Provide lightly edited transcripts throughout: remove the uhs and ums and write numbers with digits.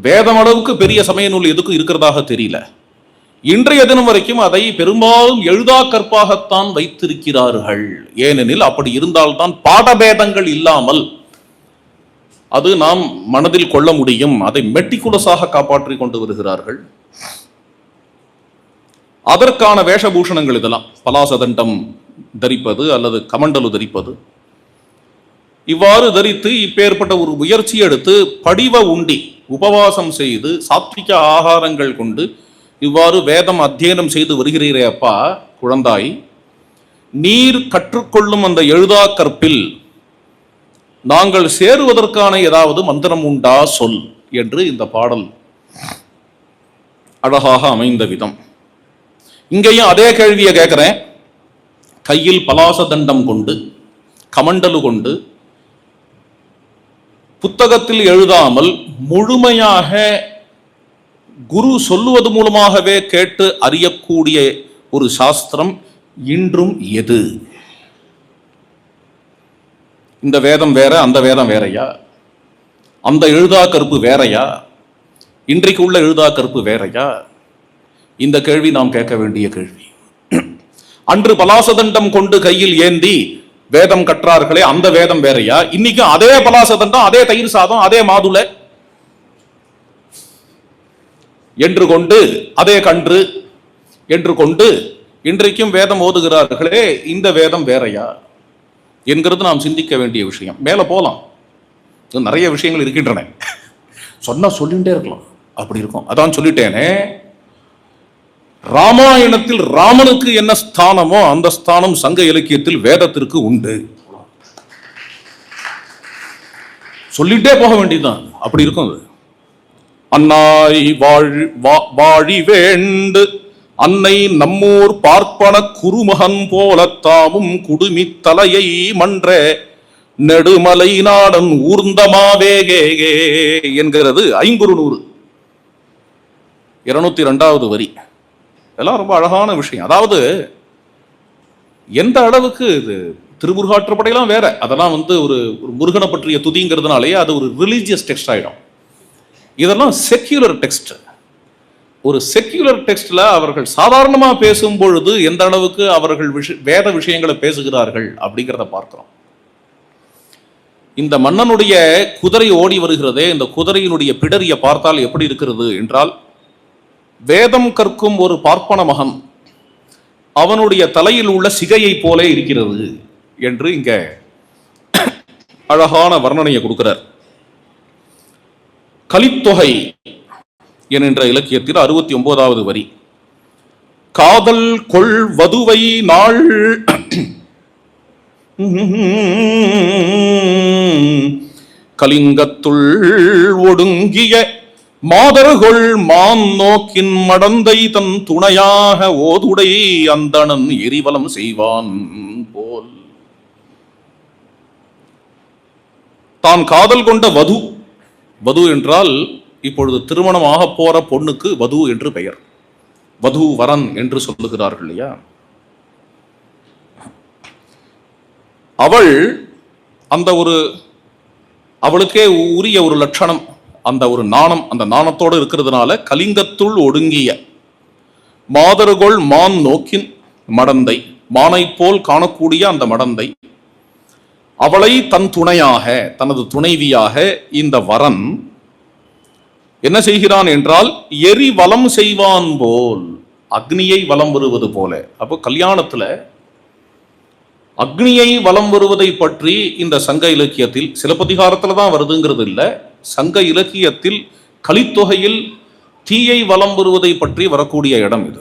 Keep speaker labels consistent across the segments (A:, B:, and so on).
A: வேதம் அளவுக்கு பெரிய சமய நூல் எதுக்கும் இருக்கிறதாக தெரியல. இன்றைய தினம் வரைக்கும் அதை பெரும்பாலும் எழுதா கற்பாகத்தான் வைத்திருக்கிறார்கள். ஏனெனில் அப்படி இருந்தால்தான் பாடபேதங்கள் இல்லாமல் அது நாம் மனதில் கொள்ள முடியும். அதை மெட்டிகுலஸாக காப்பாற்றி கொண்டு வருகிறார்கள். அதற்கான வேஷபூஷணங்கள் இதெல்லாம், பலாசதண்டம் தரிப்பது அல்லது கமண்டலு தரிப்பது, இவ்வாறு தரித்து இப்பேற்பட்ட ஒரு முயற்சி எடுத்து படிவ உண்டி உபவாசம் செய்து சாத்விக ஆகாரங்கள் கொண்டு இவ்வாறு வேதம் அத்தியனம் செய்து வருகிறீரே அப்பா குழந்தாய், நீர் கற்றுக்கொள்ளும் அந்த எழுதா கற்பில் நாங்கள் சேருவதற்கான ஏதாவது மந்திரம் உண்டா சொல் என்று இந்த பாடல் அழகாக அமைந்த விதம். இங்கேயும் அதே கேள்வியை கேட்கிறேன். கையில் பலாச தண்டம் கொண்டு கமண்டலு கொண்டு புத்தகத்தில் எழுதாமல் முழுமையாக குரு சொல்லுவது மூலமாகவே கேட்டு அறியக்கூடிய ஒரு சாஸ்திரம் இன்றும் எது? இந்த வேதம் வேற, அந்த வேதம் வேறையா? அந்த எழுதா கருப்பு வேறையா? இன்றைக்கு உள்ள எழுதா கருப்பு வேறையா? இந்த கேள்வி நாம் கேட்க வேண்டிய கேள்வி. அன்று பலாசதண்டம் கொண்டு கையில் ஏந்தி வேதம் கற்றார்களே, அந்த வேதம் வேறையா? இன்னைக்கு அதே பலாசதண்டம், அதே தயிர் சாதம், அதே மாதுளை என்று கொண்டு, அதே கன்று என்று கொண்டு இன்றைக்கும் வேதம் ஓதுகிறார்களே, இந்த வேதம் வேறையா என்கிறது நாம் சிந்திக்க வேண்டிய விஷயம். மேல போலாம், நிறைய விஷயங்கள் இருக்கின்றன, சொன்னா சொல்லிட்டே இருக்கலாம், அப்படி இருக்கும். அதான் சொல்லிட்டேனே, ராமாயணத்தில் ராமனுக்கு என்ன ஸ்தானமோ அந்த ஸ்தானம் சங்க இலக்கியத்தில் வேதத்திற்கு உண்டு. சொல்லிட்டே போக வேண்டியதுதான், அப்படி இருக்கும். அன்னாய் வாழி வேண்டு அன்னை நம்மூர் பார்ப்பன குருமகன் போலத்தாமும் குடுமி தலையை மன்ற நெடுமலை நாடன் ஊர்ந்தமாவேகே என்கிறது 500 202வது வரி. இதெல்லாம் ரொம்ப அழகான விஷயம். அதாவது எந்த அளவுக்கு இது திருமுருகாற்றுப்படையெல்லாம் வேற, அதெல்லாம் ஒரு முருகனை பற்றிய துதிங்கிறதுனாலே அது ஒரு ரிலீஜியஸ் டெக்ஸ்ட் ஆயிடும். இதெல்லாம் செக்யூலர் டெக்ஸ்ட். ஒரு செக்யூலர் டெக்ஸ்ட்ல அவர்கள் சாதாரணமா பேசும் பொழுது எந்த அளவுக்கு அவர்கள் வேத விஷயங்களை பேசுகிறார்கள் அப்படிங்கிறத பார்க்கிறோம். இந்த மன்னனுடைய குதிரை ஓடி வருகிறதே, இந்த குதிரையினுடைய பிடரிய பார்த்தால் எப்படி இருக்கிறது என்றால், வேதம் கற்கும் ஒரு பார்ப்பன மகன் அவனுடைய தலையில் உள்ள சிகையை போல இருக்கிறது என்று இங்க அழகான வர்ணனையை கொடுக்கிறார். கலித்தொகை என்கின்ற இலக்கியத்தில் 69வது வரி, காதல் கொள் வதுவை நாள் கலிங்கத்துள் ஒடுங்கிய மாதர்கள் மான் நோக்கின் மடந்தை தன் துணையாக ஓதுடை அந்தணன் எரிவலம் செய்வான் போல். தான் காதல் கொண்ட வது, வது என்றால் இப்பொழுது திருமணமாக போற பொண்ணுக்கு வது என்று பெயர், வது வரன் என்று சொல்லுகிறார்கள் இல்லையா? அவள் அந்த அவளுக்கே உரிய ஒரு லட்சணம், அந்த ஒரு நாணம், அந்த நாணத்தோடு இருக்கிறதுனால கலிங்கத்துள் ஒடுங்கிய மாதர்கள் மான் நோக்கின் மடந்தை, மானை போல் காணக்கூடிய அந்த மடந்தை, அவளை தன் துணையாக, தனது துணைவியாக இந்த வரன் என்ன செய்கிறான் என்றால், எரி வலம் செய்வான் போல், அக்னியை வலம் வருவது போல. அப்போ கல்யாணத்துல அக்னியை வலம் வருவதை பற்றி இந்த சங்க இலக்கியத்தில், சிலப்பதிகாரத்துல தான் வருதுங்கிறது இல்லை, சங்க இலக்கியத்தில் கலித்தொகையில் தீயை வலம் வருவதை பற்றி வரக்கூடிய இடம் இது.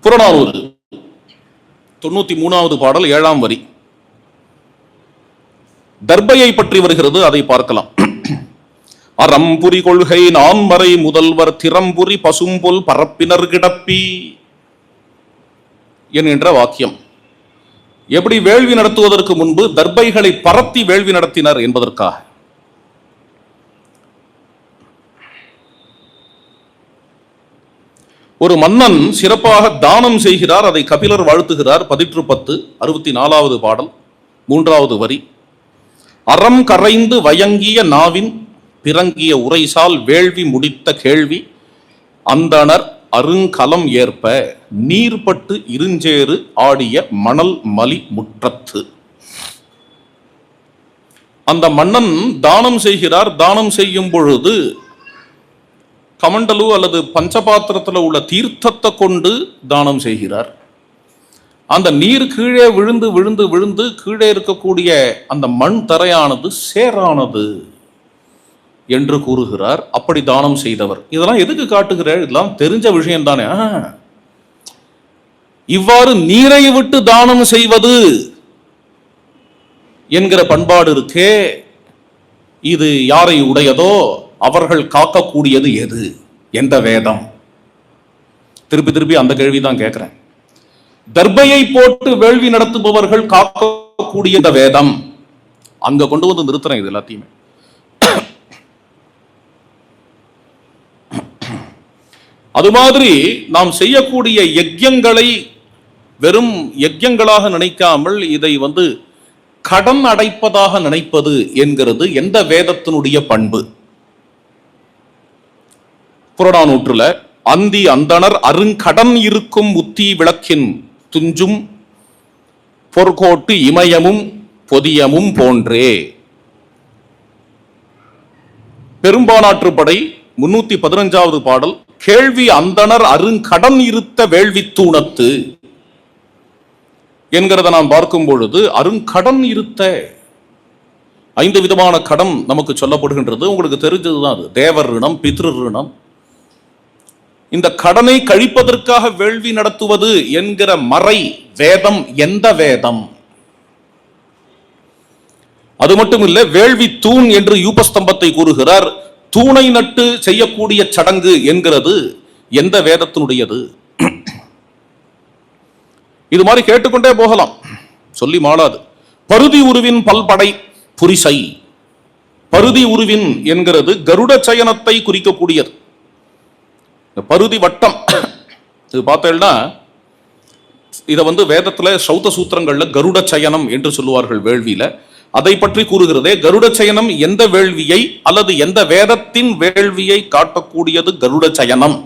A: புறநானூறு 93வது பாடல் 7ஆம் வரி தர்பையை பற்றி வருகிறது, அதை பார்க்கலாம். அறம்புரி கொள்கை நான்மறை முதல்வர் திறம்புரி பசும்பொல் பரப்பினர் கிடப்பி என்கின்ற வாக்கியம். எப்படி வேள்வி நடத்துவதற்கு முன்பு தர்பைகளை பரத்தி வேள்வி நடத்தினர் என்பதற்காக. ஒரு மன்னன் சிறப்பாக தானம் செய்கிறார், அதை கபிலர் வாழ்த்துகிறார். 10 64வது பாடல் 3வது வரி, அறம் கரைந்து வயங்கிய நாவின் பிறங்கிய உரைசால் வேள்வி முடித்த கேள்வி அந்தணர் அருங்கலம் ஏற்ப நீர்பட்டு இருஞ்சேறு ஆடிய மணல் மலி முற்றத்து. அந்த மன்னன் தானம் செய்கிறார். தானம் செய்யும் பொழுது கமண்டலு அல்லது பஞ்சபாத்திரத்தில் உள்ள தீர்த்தத்தை கொண்டு தானம் செய்கிறார். அந்த நீர் கீழே விழுந்து விழுந்து விழுந்து கீழே இருக்கக்கூடிய அந்த மண் தரையானது சேரானது என்று கூறுகிறார். அப்படி தானம் செய்தவர். இதெல்லாம் எதுக்கு காட்டுகிறார்? இதெல்லாம் தெரிஞ்ச விஷயம் தானே. இவ்வாறு நீரை விட்டு தானம் செய்வது என்கிற பண்பாடு இருக்கே, இது யாரை உடையதோ அவர்கள் காக்கக்கூடியது எது? எந்த வேதம்? திருப்பி திருப்பி அந்த கேள்விதான் கேட்கிறேன். தர்பையை போட்டு வேள்வி நடத்துபவர்கள் காக்கக்கூடிய வேதம். அங்க கொண்டு வந்து நிறுத்துறேன் இது எல்லாத்தையுமே. அது மாதிரி நாம் செய்யக்கூடிய யஜ்யங்களை வெறும் யஜ்யங்களாக நினைக்காமல் இதை கடன் அடைப்பதாக நினைப்பது என்கிறது எந்த வேதத்தினுடைய பண்பு? புறநானூற்றுல அந்தி அந்தணர் அருங்கடன் இருக்கும் உத்தி விளக்கின் துஞ்சும் பொற்கோட்டு இமயமும் பொதியமும் போன்றே. பெரும்பானாற்றுப்படை 315வது பாடல். கேள்வி அந்தணர் அருங்கடன் இருத்த வேள்வி தூணத்து என்கிறத நாம் பார்க்கும் பொழுது அருங்கடன் இருத்த 5 விதமான கடன் நமக்கு சொல்லப்படுகின்றது. உங்களுக்கு தெரிஞ்சதுதான் அது. தேவர் ரிணம், பித்ரு ரிணம். இந்த கடனை கழிப்பதற்காக வேள்வி நடத்துவது என்கிற மறை வேதம் எந்த வேதம்? அது மட்டும் இல்ல, வேள்வி தூண் என்று யூபஸ்தம்பத்தை கூறுகிறார். தூணை நட்டு செய்யக்கூடிய சடங்கு என்கிறது எந்த வேதத்தினுடையது? இது மாதிரி கேட்டுக்கொண்டே போகலாம், சொல்லி மாளாது. பருதி உருவின் பல்படை புரிசை. பருதி உருவின் என்கிறது கருட சயனத்தை குறிக்கக்கூடியது. பருதி வட்டம் இது பார்த்தேன்னா இதை வேதத்துல சௌத்த சூத்திரங்கள்ல கருட சயனம் என்று சொல்லுவார்கள் வேள்வியில. அதை பற்றி கூறுகிறதே. கருட சயனம் எந்த வேள்வியை அல்லது எந்த வேதத்தின் வேள்வியை காட்டக்கூடியது? கருட சயனம்.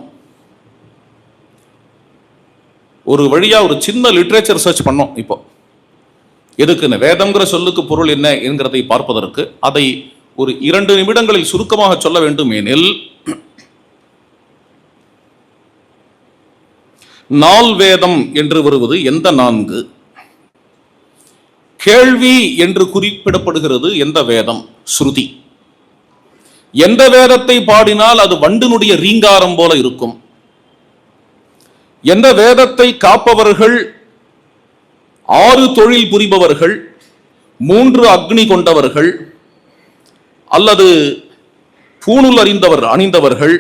A: ஒரு வழியா ஒரு சின்ன லிட்ரேச்சர் சர்ச் பண்ணோம். இப்போ எதுக்குன்னு வேதம்ங்கிற சொல்லுக்கு பொருள் என்ன என்கிறதை பார்ப்பதற்கு அதை ஒரு 2 நிமிடங்களில் சுருக்கமாக சொல்ல வேண்டும் எனில், நால் வேதம் என்று வருவது எந்த 4? கேள்வி என்று குறிப்பிடப்படுகிறது எந்த வேதம்? ஸ்ருதி. எந்த வேதத்தை பாடினால் அது வண்டினுடைய ரீங்காரம் போல இருக்கும்? எந்த வேதத்தை காப்பவர்கள் 6 தொழில் புரிபவர்கள், 3 அக்னி கொண்டவர்கள், அல்லது பூணுல் அணிந்தவர்கள்,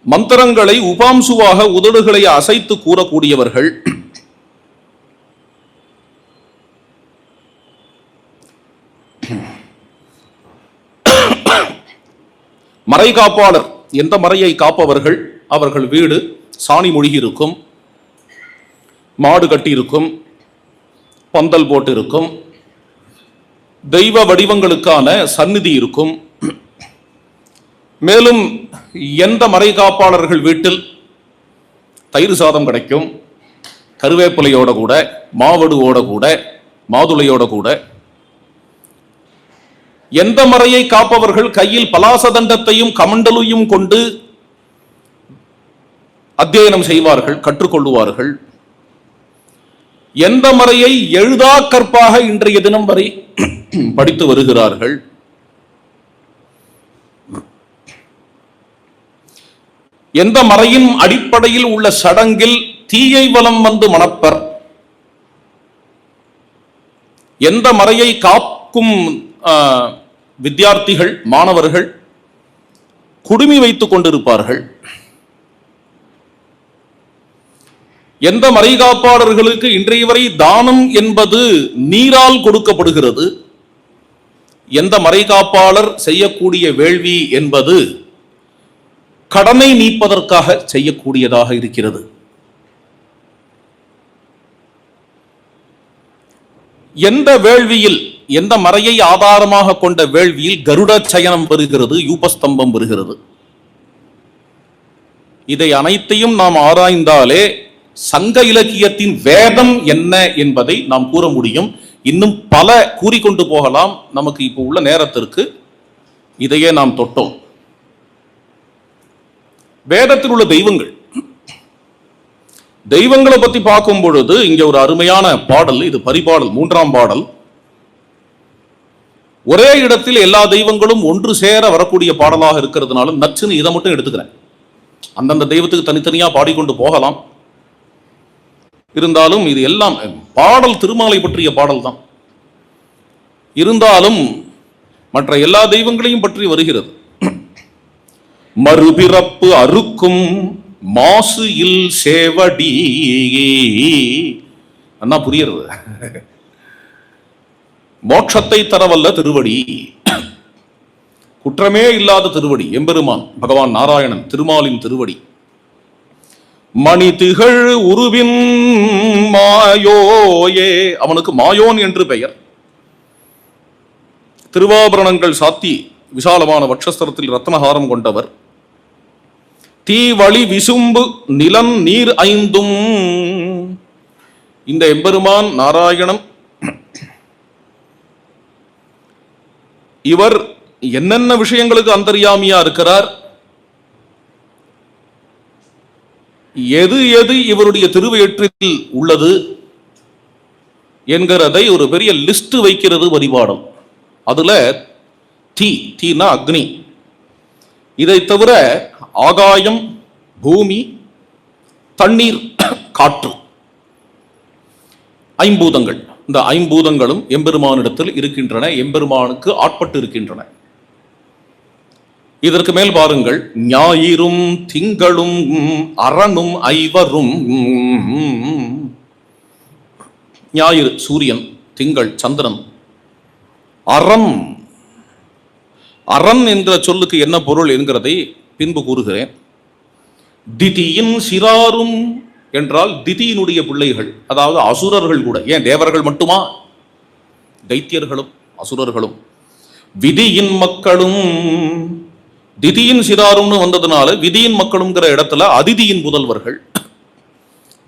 A: மந்திரங்களை உபாம்சுவாக உதடுகளை அசைத்து கூறக்கூடியவர்கள், மறை காப்பாளர் எந்த மறையை காப்பவர்கள், அவர்கள் வீடு சாணி மொழிகி இருக்கும், மாடு கட்டி இருக்கும், பந்தல் போட்டு இருக்கும், தெய்வ வடிவங்களுக்கான சந்நிதி இருக்கும். மேலும் எந்த மறை காப்பாளர்கள் வீட்டில் தயிர் சாதம் கிடைக்கும், கருவேப்பிலையோட கூட, மாவடுவோட கூட, மாதுளையோட கூட. எந்த மறையை காப்பவர்கள் கையில் பலாசதண்டத்தையும் கமண்டலையும் கொண்டு அத்தியனம் செய்வார்கள், கற்றுக்கொள்வார்கள். எந்த மறையை எழுதா கற்பாக இன்றைய தினம் வரை படித்து வருகிறார்கள். எந்த மறையின் அடிப்படையில் உள்ள சடங்கில் தீயை வலம் மணப்பர். எந்த மறையை காக்கும் வித்தியார்த்திகள், மாணவர்கள் குடுமி வைத்துக் கொண்டிருப்பார்கள். எந்த மறை காப்பாளர்களுக்கு இன்றைய வரை தானம் என்பது நீரால் கொடுக்கப்படுகிறது. எந்த மறை காப்பாளர் செய்யக்கூடிய வேள்வி என்பது கடனை நீப்பதற்காக செய்யக்கூடியதாக இருக்கிறது. எந்த வேள்வியில் எந்த மறையை ஆதாரமாக கொண்ட வேள்வியில் கருட சயனம் வருகிறது, யூபஸ்தம்பம் வருகிறது. இதை அனைத்தையும் நாம் ஆராய்ந்தாலே சங்க இலக்கியத்தின் வேதம் என்ன என்பதை நாம் கூற முடியும். இன்னும் பல கூறிக்கொண்டு போகலாம். நமக்கு இப்போ உள்ள நேரத்திற்கு இதையே நாம் தொட்டோம். வேதத்தில் உள்ள தெய்வங்களை பத்தி பார்க்கும் பொழுது இங்க ஒரு அருமையான பாடல், இது பரிபாடல், 3ஆம் பாடல். ஒரே இடத்தில் எல்லா தெய்வங்களும் ஒன்று சேர வரக்கூடிய பாடலாக இருக்கிறதுனால நச்சுன்னு இதை மட்டும் எடுத்துக்கிறேன். அந்தந்த தெய்வத்துக்கு தனித்தனியா பாடிக்கொண்டு போகலாம். இருந்தாலும் இது எல்லாம் பாடல் திருமாலை பற்றிய பாடல் தான். இருந்தாலும் மற்ற எல்லா தெய்வங்களையும் பற்றி வருகிறது. மறுபிறப்பு அறுக்கும் மாசு இல் சேவடி. அண்ணா புரியுறது. மோட்சத்தை தரவல்ல திருவடி, குற்றமே இல்லாத திருவடி எம்பெருமான் பகவான் நாராயணன் திருமாலின் திருவடி. மணி திகழ் உருவின் மாயோயே, அவனுக்கு மாயோன் என்று பெயர். திருவாபரணங்கள் சாத்தி விசாலமான வட்சஸ்தரத்தில் ரத்னஹாரம் கொண்டவர். தீ வழி விசும்பு நிலன் நீர் ஐந்தும். இந்த எம்பெருமான் நாராயணன் இவர் என்னென்ன விஷயங்களுக்கு அந்தர்யாமியா இருக்கிறார், எது எது இவருடைய திருவயிற்றில் உள்ளது என்கிறதை ஒரு பெரிய லிஸ்ட் வைக்கிறது பரிபாடல். அதுல தீனா அக்னி, இதை தவிர ஆகாயம், பூமி, தண்ணீர், காற்று, ஐம்பூதங்கள். இந்த ஐம்பூதங்களும் எம்பெருமானிடத்தில் இருக்கின்றன, எம்பெருமானுக்கு ஆட்பட்டு இருக்கின்றன. இதற்கு மேல் பாருங்கள், ஞாயிறும் திங்களும் அரணும் ஐவரும். ஞாயிறு சூரியன், திங்கள் சந்திரன், அறம். அரண் என்கிற சொல்லுக்கு என்ன பொருள் என்கிறதை பின்பு கூறுகிறேன். திதியின் சிறாரும் என்றால் திதியினுடைய பிள்ளைகள், அதாவது அசுரர்கள் கூட. ஏன் தேவர்கள் மட்டுமா? தைத்தியர்களும் அசுரர்களும். விதியின் மக்களும். திதியின் சிறாரும்னு வந்ததுனால விதியின் மக்களுங்கிற இடத்துல அதிதியின் புதல்வர்கள்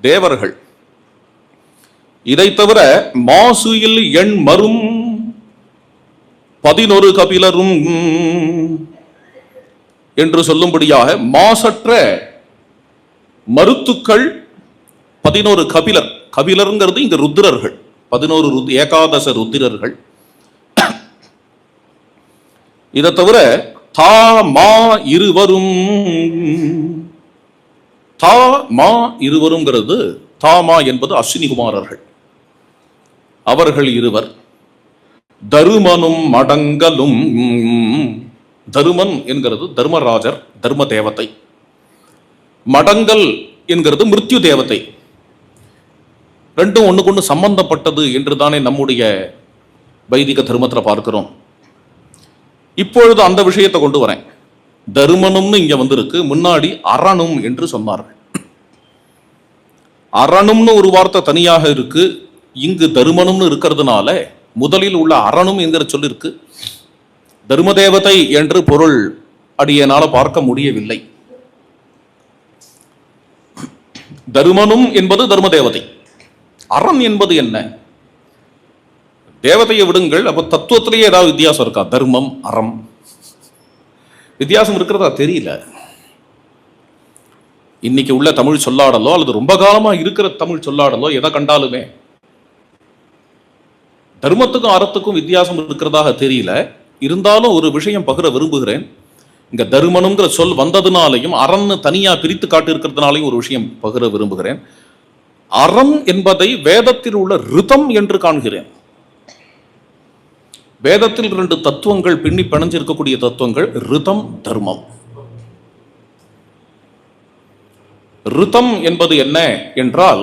A: தேவர்கள். இதை தவிர மாசுயில் எண் மரும் 11 கபிலரும் என்று சொல்லும்படியாக மாசற்ற மருத்துக்கள் 11 கபிலர். கபிலருங்கிறது இங்க ருத்ரர்கள், 11 ஏகாதச ருத்திரர்கள். இதை தவிர தா மா இருவரும். தா மா இருவருங்கிறது, தாமா என்பது அஸ்வினிகுமாரர்கள், அவர்கள் இருவர். தருமனும் மடங்கலும். தருமன் என்கிறது தர்மராஜர், தர்ம தேவதை. மடங்கல் என்கிறது மிருத்யு தேவதை. ரெண்டும் ஒண்ணுக்கு ஒண்ணு சம்பந்தப்பட்டது என்று தானே நம்முடைய வைதிக தர்மத்தில் பார்க்கிறோம். இப்பொழுது அந்த விஷயத்தை கொண்டு வரேன். தருமனும்னு இங்க வந்திருக்கு, முன்னாடி அரணும் என்று சொன்னார்கள். அரணும்னு ஒரு வார்த்தை தனியாக இருக்கு, இங்கு தருமனும்னு இருக்கிறதுனால முதலில் உள்ள அரணும் என்கிற சொல்லிருக்கு. தர்ம தேவதை என்று பொருள் அடியனால பார்க்க முடியவில்லை. தருமனும் என்பது தர்ம தேவதை, அரண் என்பது என்ன? தேவதையை விடுங்கள், அப்ப தத்துவத்திலேயே ஏதாவது வித்தியாசம் இருக்கா? தர்மம் அறம் வித்தியாசம் இருக்கிறதா தெரியல. இன்னைக்கு உள்ள தமிழ் சொல்லாடலோ அல்லது ரொம்ப காலமா இருக்கிற தமிழ் சொல்லாடலோ எதை கண்டாலுமே தர்மத்துக்கும் அறத்துக்கும் வித்தியாசம் இருக்கிறதாக தெரியல. இருந்தாலும் ஒரு விஷயம் பகிர விரும்புகிறேன். இங்க தருமனுங்கிற சொல் வந்ததுனாலையும் அறன்னு தனியா பிரித்து காட்டி இருக்கிறதுனாலையும் ஒரு விஷயம் பகிர விரும்புகிறேன். அறம் என்பதை வேதத்தில் உள்ள ரிதம் என்று காண்கிறேன். வேதத்தில் 2 தத்துவங்கள் பின்னி பிணைஞ்சிருக்கக்கூடிய தத்துவங்கள் ரிதம், தர்மம். ரிதம் என்பது என்ன என்றால்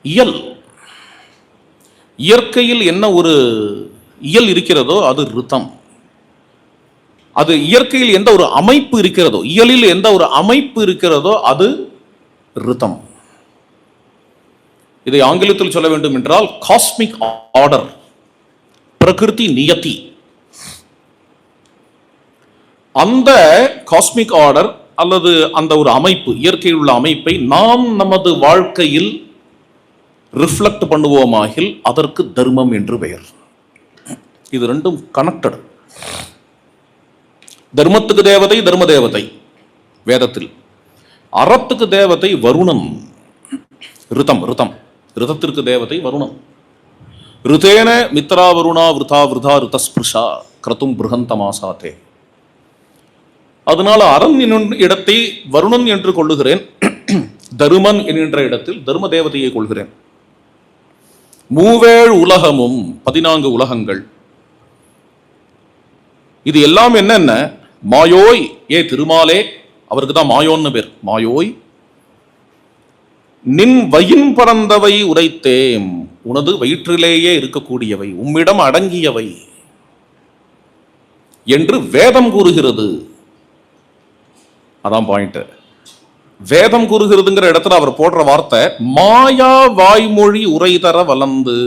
A: இயல். இயற்கையில் என்ன ஒரு இயல் இருக்கிறதோ அது ரிதம். அது இயற்கையில் எந்த ஒரு அமைப்பு இருக்கிறதோ, இயலில் எந்த ஒரு அமைப்பு இருக்கிறதோ அது ரிதம். இதை ஆங்கிலத்தில் சொல்ல வேண்டும் என்றால் காஸ்மிக் ஆர்டர், பிரகிருதி நியதி. அந்த காஸ்மிக் ஆர்டர் அல்லது அந்த ஒரு அமைப்பு, இயற்கையில் உள்ள அமைப்பை நாம் நமது வாழ்க்கையில் ரிஃப்ளெக்ட் பண்ணுவோமாகில் அதற்கு தர்மம் என்று பெயர். இது ரெண்டும் கனெக்டட். தர்மத்துக்கு தேவதை தர்ம தேவதை வேதத்தில், அறத்துக்கு தேவதை வருணன், ரிதம் ரிதம் ரிதத்திற்கு தேவதை வருணன். ரிதேன மித்ரா வருணா விருதா விருதா ரிதஸ்பிருஷா கிரதும் பிருகந்தமாசாதே. அதனால அரண் என்னும் இடத்தை வருணன் என்று கொள்ளுகிறேன், தருமன் என்கின்ற இடத்தில் தர்ம தேவதையை கொள்கிறேன். மூவேழ் உலகமும் 14 உலகங்கள், இது எல்லாம் என்னென்ன? மாயோய், ஏ திருமாலே, அவருக்கு தான் மாயோன்னு பேர், மாயோய் நின் வயின் பறந்தவை உரைத்தேம், உனது வயிற்றிலேயே இருக்கக்கூடியவை, உம்மிடம் அடங்கியவை என்று வேதம் கூறுகிறது. அதான் பாயிண்ட். வேதம் கூறுகிறதுங்கிற இடத்துல அவர் போடுற வார்த்தை மாயா வாய்மொழி உரைதர வளர்ந்து.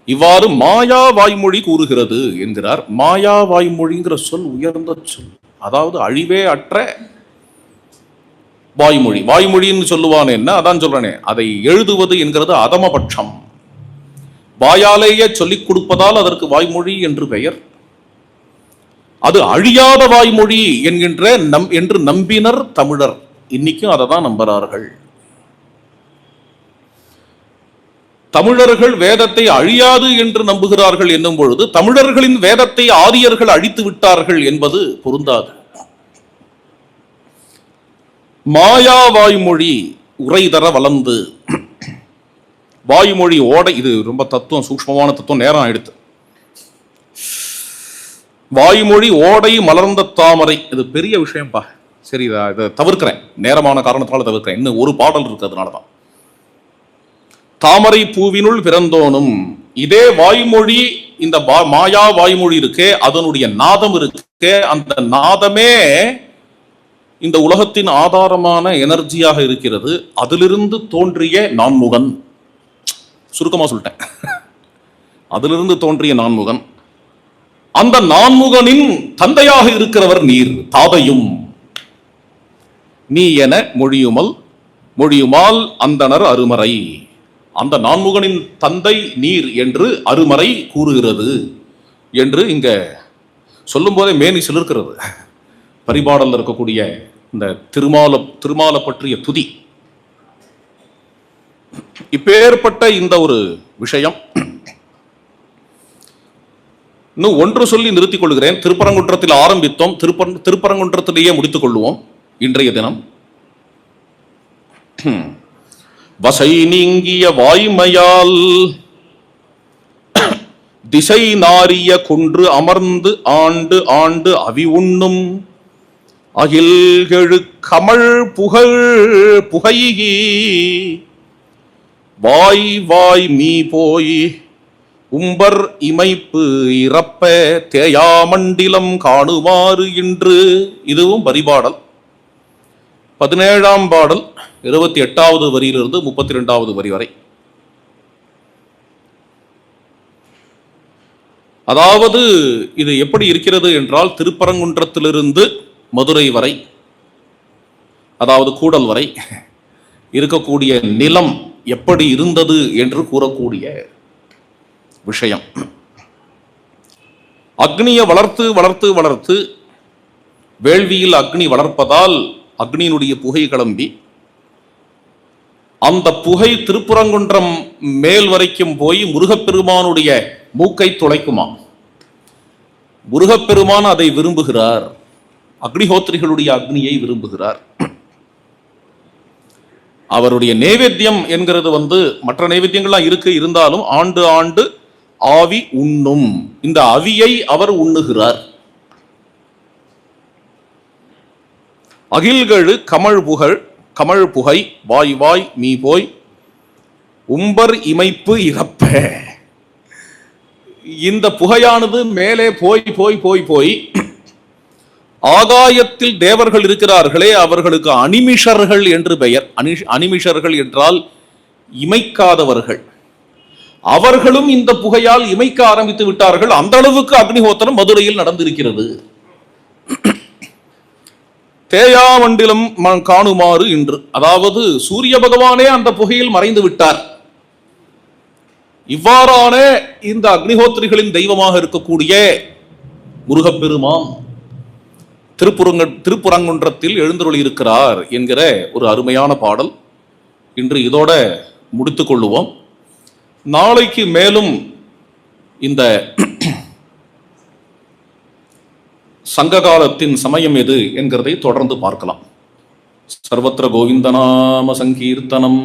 A: இவ்வாறு மாயா வாய்மொழி கூறுகிறது என்கிறார். மாயா வாய்மொழிங்கிற சொல் உயர்ந்த சொல், அதாவது அழிவே அற்ற வாய்மொழி. வாய்மொழின்னு சொல்லுவான் என்ன, அதான் சொல்றேனே, அதை எழுதுவது என்கிறது அதமபட்சம். வாயாலேயே சொல்லிக் கொடுப்பதால் அதற்கு வாய்மொழி என்று பெயர். அது அழியாத வாய்மொழி என்கின்ற என்று நம்பினர் தமிழர். இன்னைக்கும் அதை தான் நம்புகிறார்கள். தமிழர்கள் வேதத்தை அழியாது என்று நம்புகிறார்கள் என்னும் பொழுது தமிழர்களின் வேதத்தை ஆரியர்கள் அழித்து விட்டார்கள் என்பது பொருந்தாது. மாயா வாய்மொழி உரைதர வளர்ந்து. வாய்மொழி ஓடை, இது ரொம்ப தத்துவம், சூக்ஷ்மமான தத்துவம், நேரம் ஆயிடுத்து. வாய்மொழி ஓடை மலர்ந்த தாமரை, இது பெரிய விஷயம்பா. சரி, இதை தவிர்க்கிறேன், நேரமான காரணத்தினால தவிர்க்கிறேன். இன்னும் ஒரு பாடல் இருக்கு, அதனாலதான். தாமரை பூவினுள் பிறந்தோனும், இதே வாய்மொழி, இந்த மாயா வாய்மொழி இருக்கே, அதனுடைய நாதம் இருக்கே, அந்த நாதமே இந்த உலகத்தின் ஆதாரமான எனர்ஜியாக இருக்கிறது. அதிலிருந்து தோன்றிய நான்முகன், சுருக்கமா சொல்லிட்டேன், அதிலிருந்து தோன்றிய நான்முகன். அந்த நான்முகனின் தந்தையாக இருக்கிறவர் நீர், தாதையும் நீ என மொழியுமால் அந்தனர் அருமறை. அந்த நான்முகனின் தந்தை நீர் என்று அருமறை கூறுகிறது என்று இங்க சொல்லும் போதே மேனி சிலிர்க்கிறது. பரிபாடல் இருக்கக்கூடிய இந்த திருமால பற்றிய துதி. இப்பேற்பட்ட இந்த ஒரு விஷயம் இன்னும் ஒன்று சொல்லி நிறுத்திக் கொள்கிறேன். திருப்பரங்குன்றத்தில் ஆரம்பித்தோம், திருப்பரங்குன்றத்திலேயே முடித்துக் கொள்வோம் இன்றைய தினம். வசை நீங்கிய வாய்மையால் திசை நாரிய கொன்று அமர்ந்து ஆண்டு ஆண்டு அவி உண்ணும் அகில்கெழு கமழ் புகையி வாய் மீ போய் உம்பர் இமைப்பு இறப்ப தேயாமண்டிலம் காணுமாறு இன்று. இதுவும் பரிபாடல். 17ஆம் பாடல் 28வது வரியிலிருந்து 32வது வரி வரை. அதாவது இது எப்படி இருக்கிறது என்றால், திருப்பரங்குன்றத்திலிருந்து மதுரை வரை, அதாவது கூடல் வரை இருக்கக்கூடிய நிலம் எப்படி இருந்தது என்று கூறக்கூடிய விஷயம். அக்னியை வளர்த்து வளர்த்து வளர்த்து வேள்வியில் அக்னி வளர்ப்பதால் அக்னியினுடைய புகை கிளம்பி அந்த புகை திருப்பரங்குன்றம் மேல் வரைக்கும் போய் முருகப்பெருமானுடைய மூக்கை துளைக்குமா. முருகப்பெருமான் அதை விரும்புகிறார், அக்னிஹோத்திரிகளுடைய அக்னியை விரும்புகிறார். அவருடைய நைவேத்தியம் என்கிறது மற்ற நைவேத்தியங்கள்லாம் இருந்தாலும் ஆண்டு ஆண்டு ஆவி உண்ணும். இந்த அவியை அவர் உண்ணுகிறார். அகில்கழு கமழ் புகை வாய் மீ போய் உம்பர் இமைப்பு இறப்ப. இந்த புகையானது மேலே போய் போய் போய் போய் ஆகாயத்தில் தேவர்கள் இருக்கிறார்களே, அவர்களுக்கு அனிமிஷர்கள் என்று பெயர். அனிமிஷர்கள் என்றால் இமைக்காதவர்கள், அவர்களும் இந்த புகையால் இமைக்க ஆரம்பித்து விட்டார்கள். அந்த அளவுக்கு அக்னிஹோத்திரம் மதுரையில் நடந்திருக்கிறது. தேயா மண்டிலம் காணுமாறு இன்று, அதாவது சூரிய பகவானே அந்த புகையில் மறைந்து விட்டார். இவ்வாறான இந்த அக்னிஹோத்திரிகளின் தெய்வமாக இருக்கக்கூடிய முருகப்பெருமான் திருப்புறங்குன்றத்தில் எழுந்தருளி இருக்கிறார் என்கிற ஒரு அருமையான பாடல் இன்று இதோட முடித்துக் கொள்ளுவோம். நாளைக்கு மேலும் இந்த சங்க காலத்தின் சமயம் எது என்கிறதை தொடர்ந்து பார்க்கலாம். சர்வத்திர கோவிந்தநாம சங்கீர்த்தனம்.